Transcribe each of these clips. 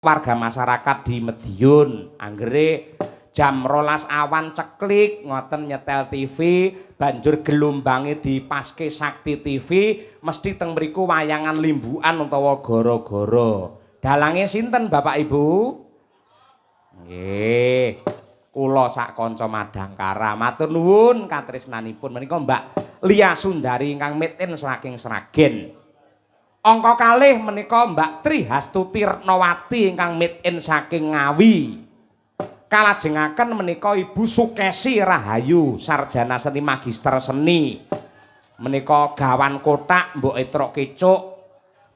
warga masyarakat di Medion anggere jam 12 awan ceklik ngoten nyetel TV banjur gelombange dipaske Sakti TV mesti teng mriku wayangan limbukan utawa gara-gara dalange sinten Bapak Ibu nggih kula sak kanca Madangkara matur nuwun katresnanipun menika Mbak Lia Sundari ingkang miten saking Sragen angka kalih menika Mbak Tri Hastuti Retnawati ingkang miten saking Ngawi kalajengaken menika Ibu Sukesi Rahayu sarjana seni magister seni menika gawan kotak mboke truk kecuk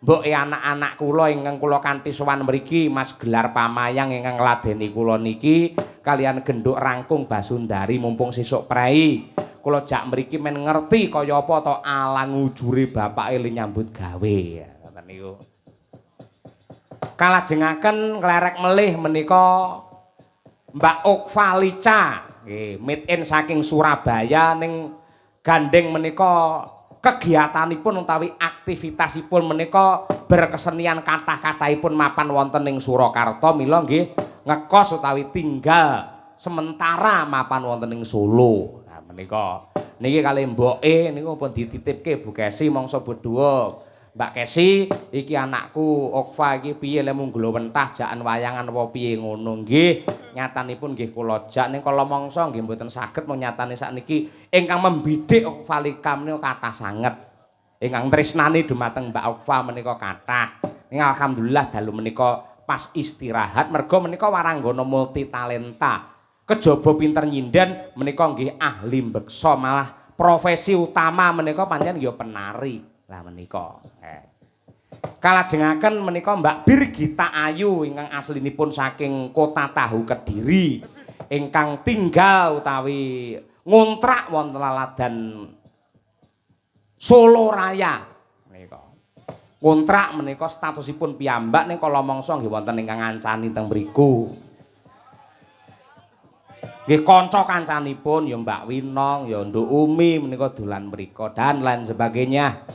mboke anak-anak kula ingkang kula kanthi sowan mriki Mas Gelar Pamayang ingkang ngladeni kula niki kalian genduk rangkung Basundari mumpung sesuk prei kula jak mriki men ngerti kaya apa to alang ujure bapake le nyambut gawe ngoten niku kalajengaken nglerek melih menika Mbak Okvalica nggih made in saking Surabaya ning gandeng menika kegiatanipun utawi aktivitasipun menika berkesenian kathah-kathahipun mapan wonten ing Surakarta mila nggih ngekos utawi tinggal sementara mapan wonten ing Solo. Nah menika niki kalih mboke niku pun dititipke Bu Kesi mangsa berdua. Mbak Kesi iki anakku Okva iki piye le mung glowentah jakan wayangan apa piye ngono nggih nyatanipun nggih kula jak ning kala mangsa nggih mboten saged mung nyatane sakniki ingkang membidik Okva Likam menika kathah sanget ingkang tresnani dumateng Mbak Okva menika kathah ning alhamdulillah dalu menika pas istirahat merga menika waranggana multi talenta kejaba pinter nyinden menika nggih ahli mbeksa malah profesi utama menika pancen ya penari lah menika kalajengaken menika Mbak Birgita Ayu ingkang aslinipun saking Kota Tahu Kediri ingkang tinggal utawi ngontrak wonten laladan Solo Raya menika kontrak menika statusipun piyambak ning kala mangsa nggih wonten ingkang ngancani teng mriku nggih kanca kancanipun ya Mbak Winong ya Nduk Umi menika dolan mriku dan lain sebagainya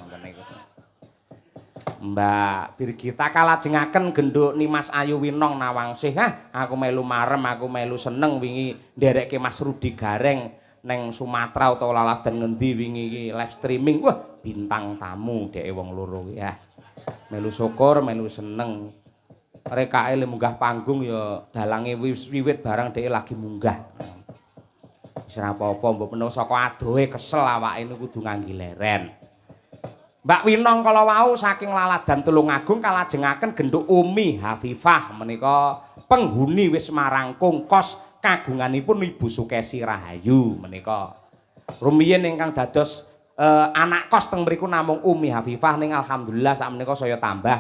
Mbak Birgita kalajengaken genduk Nimas Ayu Winong Nawangsih aku melu marem aku melu seneng wingi nderekke Mas Rudi Gareng neng Sumatera utawa laladan ngendi wingi iki live streaming wah bintang tamu dheke wong loro ya melu syukur melu seneng rekake le munggah panggung ya dalange wiwit barang dheke lagi munggah wis ora apa-apa mbok menawa saka adohe kesel awake niku kudu ngangge leren Mbak Winong kala wau saking laladan Tulungagung kalajengaken genduk Umi Hafifah menika penghuni wis marangkung kos kagunganipun Ibu Sukesi Rahayu menika rumiyin ingkang dados anak kos teng mriku namung Umi Hafifah ning alhamdulillah sakmenika saya tambah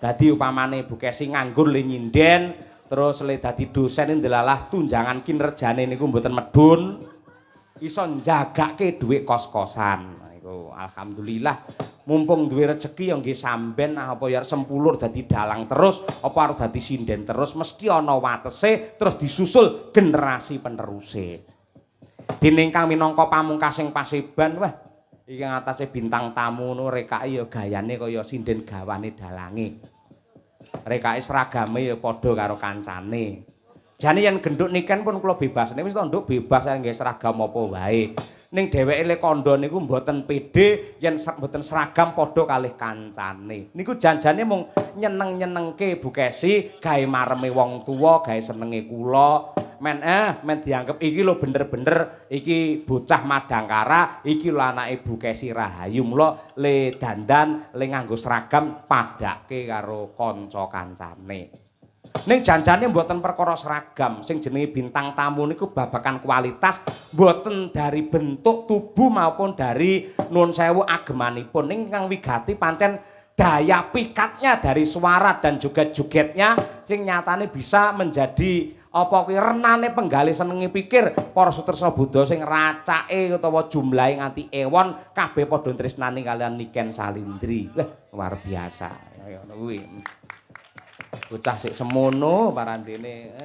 dadi upamane Ibu Kesi nganggur le nyinden terus le dadi dosen ndelalah tunjangan kinerjane niku mboten medun iso njagake dhuwit kos-kosan alhamdulillah mumpung duwe rezeki yang nggih samben apa ya sempulur dadi dalang terus apa arep dadi sinden terus mesti ana watese terus disusul generasi peneruse dene ingkang minangka pamungkasing paseban wah iki ngatasé bintang tamu no rekake ya gayane kaya sinden gawane dalange rekake seragame ya padha karo kancane jane yen genduk niken pun kula bebas wis to nduk bebas nggih seragam apa wae ning dheweke le kandha niku mboten pede yen mboten seragam padha kalih kancane. Niku janjane mung nyeneng-nyenengke Bu Kesi, gawe mareme wong tuwa, gawe senenge kula. Men dianggep iki lho bener-bener iki bocah Madangkara, iki lho anake Bu Kesi Rahayu. Mula le dandan, le nganggo seragam padake karo kanca kancane. Ning janjane mboten perkara seragam sing jenenge bintang tamu niku babakan kualitas mboten dari bentuk tubuh maupun dari nuwun sewu agemanipun ning ingkang wigati pancen daya pikatnya dari suara dan juga jogetnya sing nyatane bisa menjadi apa kuwi renane penggalih senenge pikir para sutresna Buddha sing racake utawa jumlahe nganti ewon kabeh padha tresnani kalian Niken Salindri. Wah luar biasa ya ngono kuwi. Bocah sik semono parandene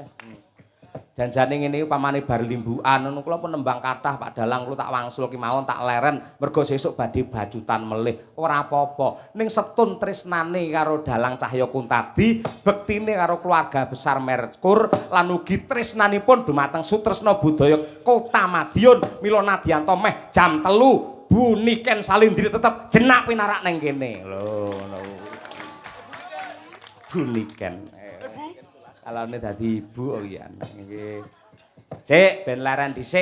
Janjane ngene iki pamane bar limbukan ngono kula pun nembang kathah Pak Dalang kula tak wangsul ki mawon tak leren mergo sesuk badhe bajutan melih ora apa-apa ning setun tresnane karo Dalang Cahya Kuntadi bektine karo keluarga besar Merkur lan ugi tresnanipun dumateng Sutresna Budaya Kota Madiun mila nadyanto meh jam 3 Bu Niken Salindri tetep jenak pinarak ning kene lho ngono Bu Niken kalane dadi ibu kok ya nggih. Sik ben leren dhisik.